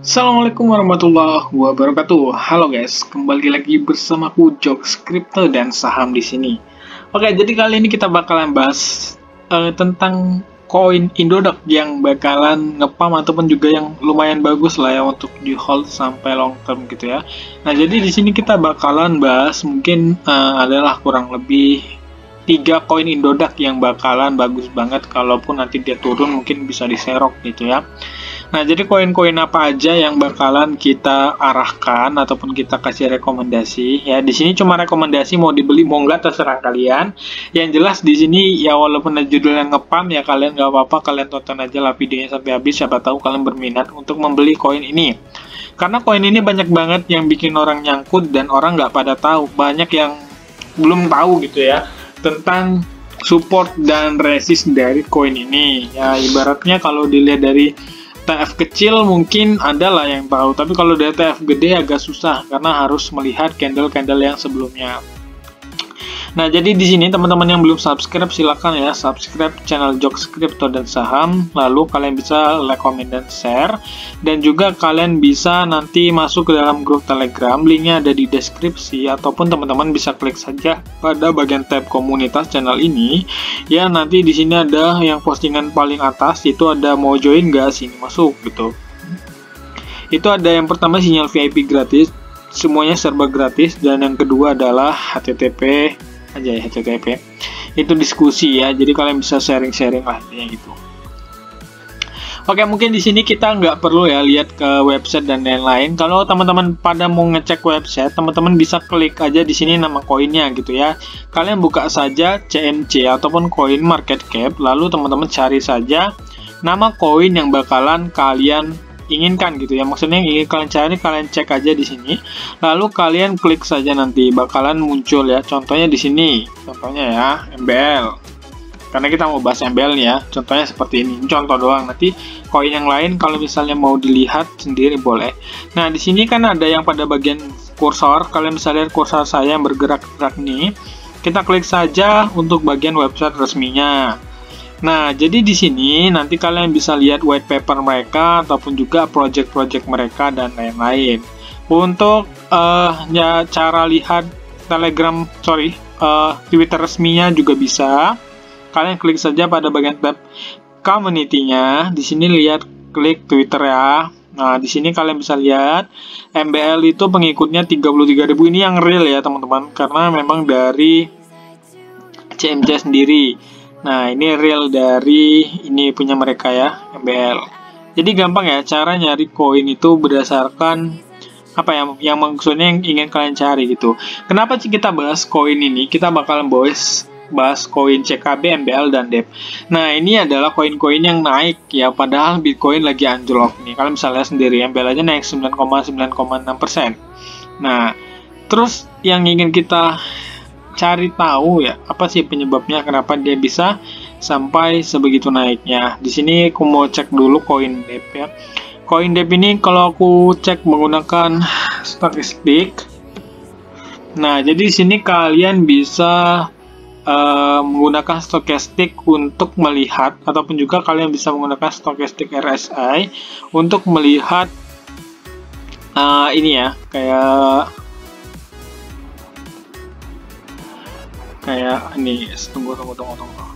Assalamualaikum warahmatullahi wabarakatuh. Halo guys, kembali lagi bersamaku Jokes Crypto dan Saham di sini. Oke, jadi kali ini kita bakalan bahas tentang koin Indodax yang bakalan ngepam ataupun juga yang lumayan bagus lah ya untuk di hold sampai long term gitu ya. Nah, jadi di sini kita bakalan bahas mungkin adalah kurang lebih 3 koin Indodax yang bakalan bagus banget kalaupun nanti dia turun mungkin bisa diserok gitu ya. Nah, jadi koin-koin apa aja yang bakalan kita arahkan ataupun kita kasih rekomendasi ya. Di sini cuma rekomendasi, mau dibeli mau enggak terserah kalian. Yang jelas di sini ya walaupun ada judulnya ngepam ya kalian nggak apa-apa, kalian tonton aja lah videonya sampai habis, siapa tahu kalian berminat untuk membeli koin ini. Karena koin ini banyak banget yang bikin orang nyangkut dan orang nggak pada tahu. Banyak yang belum tahu gitu ya tentang support dan resist dari koin ini. Ya ibaratnya kalau dilihat dari TF kecil mungkin adalah yang tahu, tapi kalau dari TF gede agak susah karena harus melihat candle-candle yang sebelumnya. Nah, jadi di sini teman-teman yang belum subscribe silahkan ya subscribe channel Jokes Crypto dan Saham. Lalu kalian bisa like, comment, dan share. Dan juga kalian bisa nanti masuk ke dalam grup Telegram. Linknya ada di deskripsi ataupun teman-teman bisa klik saja pada bagian tab komunitas channel ini. Ya, nanti di sini ada yang postingan paling atas itu ada mau join nggak, sini masuk gitu. Itu ada yang pertama sinyal VIP gratis. Semuanya serba gratis, dan yang kedua adalah HTTP aja ya, HTTP itu diskusi ya, jadi kalian bisa sharing-sharing lah gitu. Oke, mungkin di sini kita nggak perlu ya lihat ke website dan lain-lain. Kalau teman-teman pada mau ngecek website, teman-teman bisa klik aja di sini nama koinnya gitu ya. Kalian buka saja CMC ataupun Coin Market Cap, lalu teman-teman cari saja nama koin yang bakalan kalian inginkan gitu ya, maksudnya yang ingin kalian cari, kalian cek aja di sini, lalu kalian klik saja, nanti bakalan muncul ya. Contohnya di sini, contohnya ya MBL, karena kita mau bahas MBL nih ya. Contohnya seperti ini, contoh doang. Nanti koin yang lain kalau misalnya mau dilihat sendiri boleh. Nah, di sini kan ada yang pada bagian kursor, kalian bisa lihat kursor saya yang bergerak-gerak nih. Kita klik saja untuk bagian website resminya. Nah, jadi di sini nanti kalian bisa lihat white paper mereka ataupun juga project-project mereka dan lain-lain. Untuk ya cara lihat Twitter resminya juga bisa. Kalian klik saja pada bagian tab community-nya. Di sini lihat klik Twitter ya. Nah, di sini kalian bisa lihat MBL itu pengikutnya 33.000. Ini yang real ya, teman-teman, karena memang dari CMC sendiri. Nah, ini real dari ini punya mereka ya, MBL. Jadi gampang ya cara nyari koin itu berdasarkan apa ya, yang maksudnya yang ingin kalian cari gitu. Kenapa sih kita bahas koin ini? Kita bakalan bahas koin CKB, MBL, dan DEP. Nah, ini adalah koin-koin yang naik ya, padahal Bitcoin lagi anjlok nih. Kalian bisa lihat sendiri, MBL aja naik 9,6%. Nah, terus yang ingin kita cari tahu ya, apa sih penyebabnya kenapa dia bisa sampai sebegitu naiknya. Di sini aku mau cek dulu koin DEP ya. Koin DEP ini kalau aku cek menggunakan statistik. Nah, jadi di sini kalian bisa menggunakan stokastik untuk melihat, ataupun juga kalian bisa menggunakan stokastik RSI untuk melihat ini ya, kayak ini, tunggu.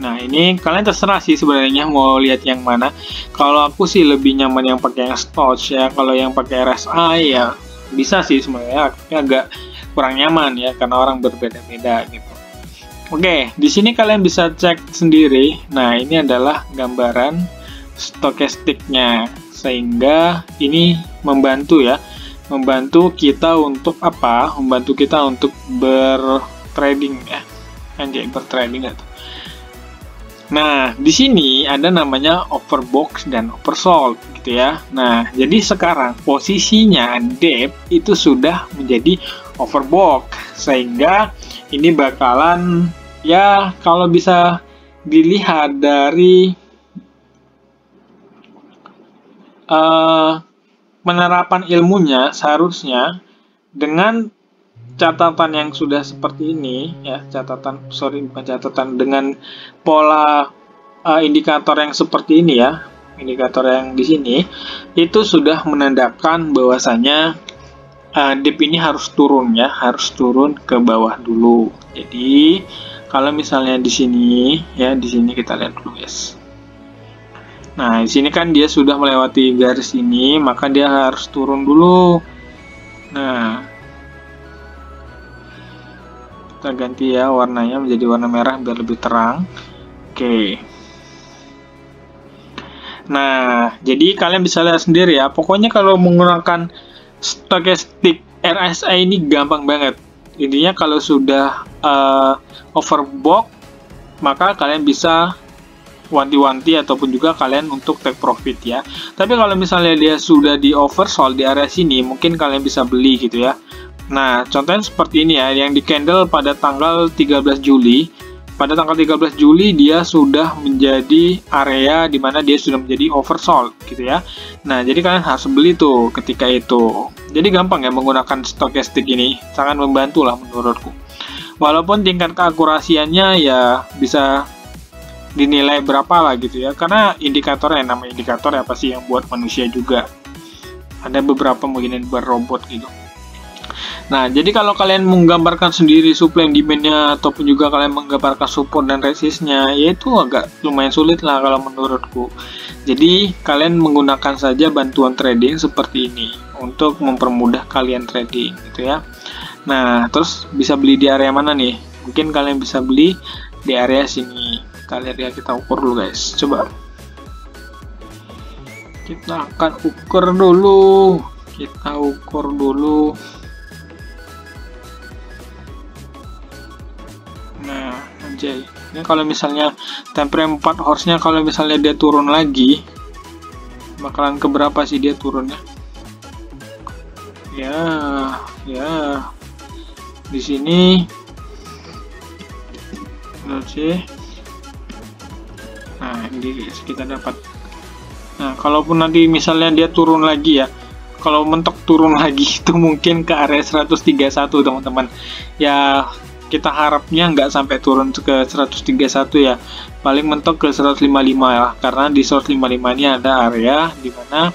Nah, ini kalian terserah sih sebenarnya mau lihat yang mana. Kalau aku sih lebih nyaman yang pakai yang stoch ya. Kalau yang pakai RSI ya bisa sih sebenarnya, agak kurang nyaman ya karena orang berbeda-beda gitu. Oke, di sini kalian bisa cek sendiri. Nah, ini adalah gambaran stokastiknya, sehingga ini membantu ya, membantu kita untuk apa? Membantu kita untuk bertrading ya. Anjay, bertrading atau. Nah, di sini ada namanya overbought dan oversold gitu ya. Nah, jadi sekarang posisinya DEP itu sudah menjadi overbought, sehingga ini bakalan Ya, kalau bisa dilihat dari penerapan ilmunya, seharusnya dengan catatan yang sudah seperti ini, ya, bukan catatan, dengan pola indikator yang seperti ini, ya, indikator yang di sini, itu sudah menandakan bahwasanya dip ini harus turun, ya, harus turun ke bawah dulu. Jadi kalau misalnya di sini, ya, di sini kita lihat dulu, guys. Nah, di sini kan dia sudah melewati garis ini, maka dia harus turun dulu. Nah, kita ganti ya warnanya menjadi warna merah biar lebih terang. Oke. Nah, jadi kalian bisa lihat sendiri ya. Pokoknya kalau menggunakan stochastic RSI ini gampang banget. Intinya kalau sudah overbought, maka kalian bisa wanti-wanti ataupun juga kalian untuk take profit, ya. Tapi kalau misalnya dia sudah di oversold di area sini, mungkin kalian bisa beli gitu ya. Nah, contohnya seperti ini ya, yang di candle pada tanggal 13 Juli. Pada tanggal 13 Juli dia sudah menjadi area di mana dia sudah menjadi oversold gitu ya. Nah, jadi kalian harus beli tuh ketika itu. Jadi gampang ya menggunakan stochastic ini, sangat membantu lah menurutku. Walaupun tingkat keakurasiannya ya bisa dinilai berapa lah gitu ya, karena indikatornya, nama indikator apa sih yang buat manusia juga, ada beberapa mungkin yang buat robot gitu. Nah, jadi kalau kalian menggambarkan sendiri supply and demand-nya ataupun juga kalian menggambarkan support dan resistnya, ya itu agak lumayan sulit lah kalau menurutku. Jadi kalian menggunakan saja bantuan trading seperti ini untuk mempermudah kalian trading gitu ya. Nah, terus bisa beli di area mana nih? Mungkin kalian bisa beli di area sini. Kita lihat ya, kita ukur dulu guys. Coba kita akan ukur dulu. Kita ukur dulu. Nah, anjay. Ini kalau misalnya time frame 4 horse-nya kalau misalnya dia turun lagi, bakalan keberapa sih dia turunnya? Ya. Di sini sih. Nah, ini kita dapat. Nah, kalaupun nanti misalnya dia turun lagi ya, kalau mentok turun lagi itu mungkin ke area 131 teman-teman. Ya, kita harapnya nggak sampai turun ke 131 ya, paling mentok ke 155 ya, karena di 155 ini ada area di mana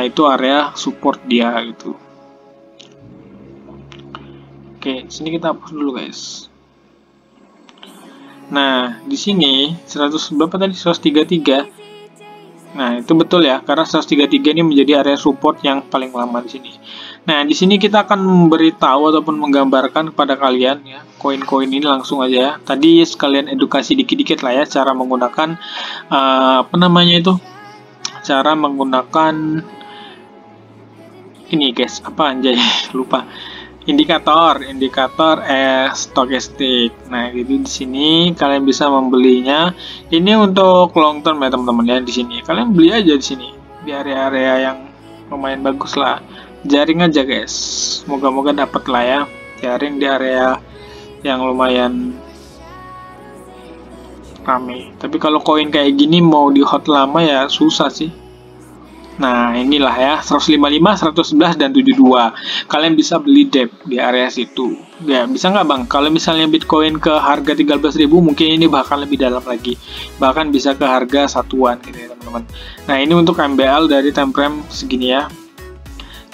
itu area support dia gitu. Oke, sini kita hapus dulu guys. Nah, di sini 100 berapa tadi? 133. Nah, itu betul ya, karena 133 ini menjadi area support yang paling lama di sini. Nah, di sini kita akan memberitahu ataupun menggambarkan kepada kalian ya, koin-koin ini langsung aja ya. Tadi sekalian edukasi dikit-dikit lah ya, cara menggunakan apa namanya itu? Cara menggunakan ini guys, apa anjay, lupa. Indikator stochastic. Nah, jadi di sini kalian bisa membelinya. Ini untuk long term ya teman-teman ya, di sini. Kalian beli aja di sini di area-area yang lumayan bagus lah. Jaring aja guys. Moga-moga dapat lah ya. Jaring di area yang lumayan rame. Tapi kalau koin kayak gini mau di hold lama ya susah sih. Nah, inilah ya, 155, 111, dan 72. Kalian bisa beli dip di area situ. Ya, bisa nggak bang? Kalau misalnya Bitcoin ke harga 13.000, mungkin ini bahkan lebih dalam lagi. Bahkan bisa ke harga satuan gitu ya teman-teman. Nah, ini untuk MBL dari time frame segini ya.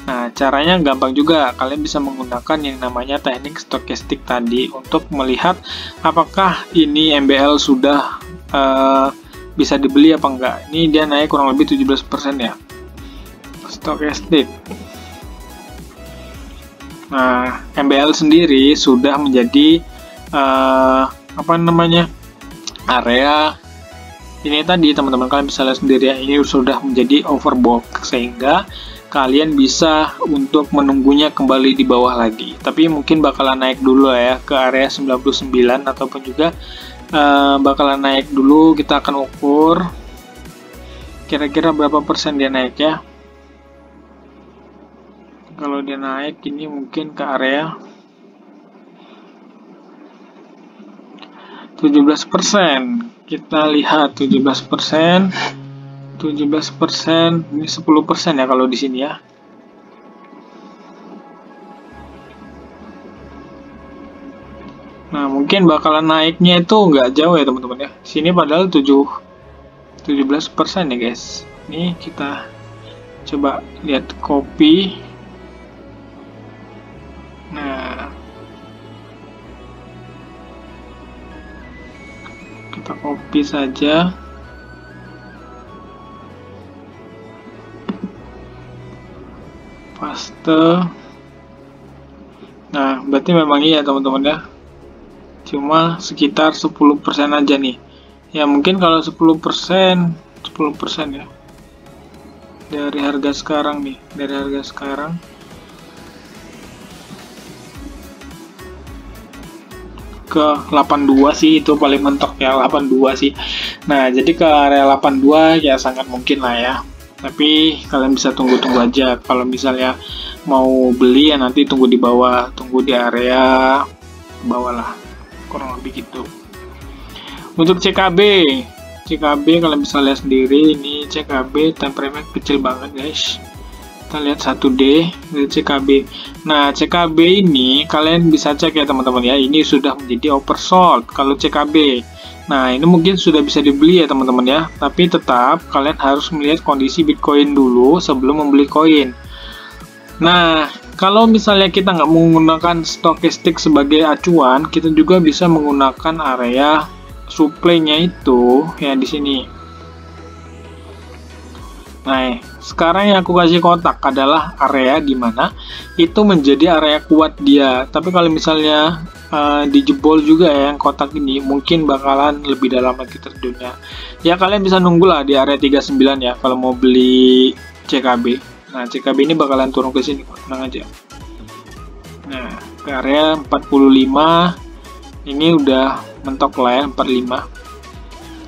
Nah, caranya gampang juga. Kalian bisa menggunakan yang namanya teknik stochastic tadi untuk melihat apakah ini MBL sudah bisa dibeli apa enggak. Ini dia naik kurang lebih 17% ya. Stochastic. Nah, MBL sendiri sudah menjadi apa namanya, area ini tadi teman-teman, kalian bisa lihat sendiri ya, ini sudah menjadi overbought sehingga kalian bisa untuk menunggunya kembali di bawah lagi. Tapi mungkin bakalan naik dulu ya ke area 99 ataupun juga bakalan naik dulu. Kita akan ukur kira-kira berapa persen dia naik ya. Kalau dia naik ini mungkin ke area 17%. Kita lihat 17%. 17%, ini 10% ya kalau di sini ya. Nah, mungkin bakalan naiknya itu nggak jauh ya teman-teman ya. Sini padahal 17% ya guys. Ini kita coba lihat copy. Nah, kita copy saja. Paste. Nah, berarti memang iya teman-teman ya. Cuma sekitar 10% aja nih. Ya mungkin kalau 10% ya. Dari harga sekarang nih, dari harga sekarang ke 82 sih, itu paling mentok ya, 82 sih. Nah, jadi ke area 82 ya sangat mungkin lah ya. Tapi kalian bisa tunggu-tunggu aja. Kalau misalnya mau beli ya nanti tunggu di bawah, tunggu di area bawah lah, kurang lebih gitu. Untuk CKB kalian bisa lihat sendiri, ini CKB time frame kecil banget guys. Kita lihat 1D dari CKB. Nah, CKB ini kalian bisa cek ya teman-teman ya, ini sudah menjadi oversold kalau CKB. Nah, ini mungkin sudah bisa dibeli ya teman-teman ya, tapi tetap kalian harus melihat kondisi Bitcoin dulu sebelum membeli koin. Nah, kalau misalnya kita nggak menggunakan stokastik sebagai acuan, kita juga bisa menggunakan area supply-nya itu ya di sini. Nah, sekarang yang aku kasih kotak adalah area di mana itu menjadi area kuat dia. Tapi kalau misalnya dijebol juga ya yang kotak ini, mungkin bakalan lebih dalam lagi terjunnya. Ya kalian bisa nunggulah di area 39 ya kalau mau beli CKB. Nah, CKB ini bakalan turun ke sini, tenang aja. Nah, ke area 45 ini udah mentok lah ya, 45.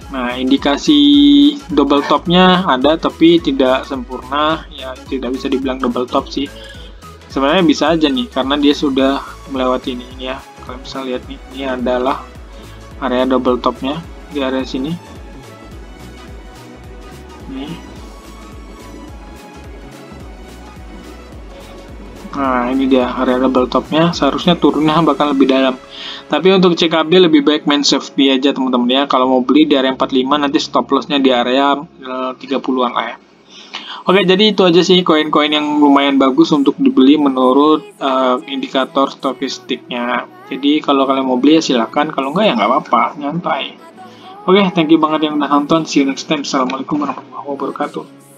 Nah, indikasi double topnya ada tapi tidak sempurna ya, tidak bisa dibilang double top sih. Sebenarnya bisa aja nih karena dia sudah melewati ini ya. Kalian bisa lihat nih, ini adalah area double topnya di area sini. Nih. Nah, ini dia area double topnya, seharusnya turunnya bakal lebih dalam. Tapi untuk CKB lebih baik main safety aja teman-teman ya. Kalau mau beli di area 45 nanti stop lossnya di area 30-an lah ya. Oke, jadi itu aja sih koin-koin yang lumayan bagus untuk dibeli menurut indikator stokastiknya. Jadi kalau kalian mau beli ya silahkan, kalau enggak ya nggak apa-apa, nyantai. Oke, thank you banget yang udah nonton. See you next time. Assalamualaikum warahmatullahi wabarakatuh.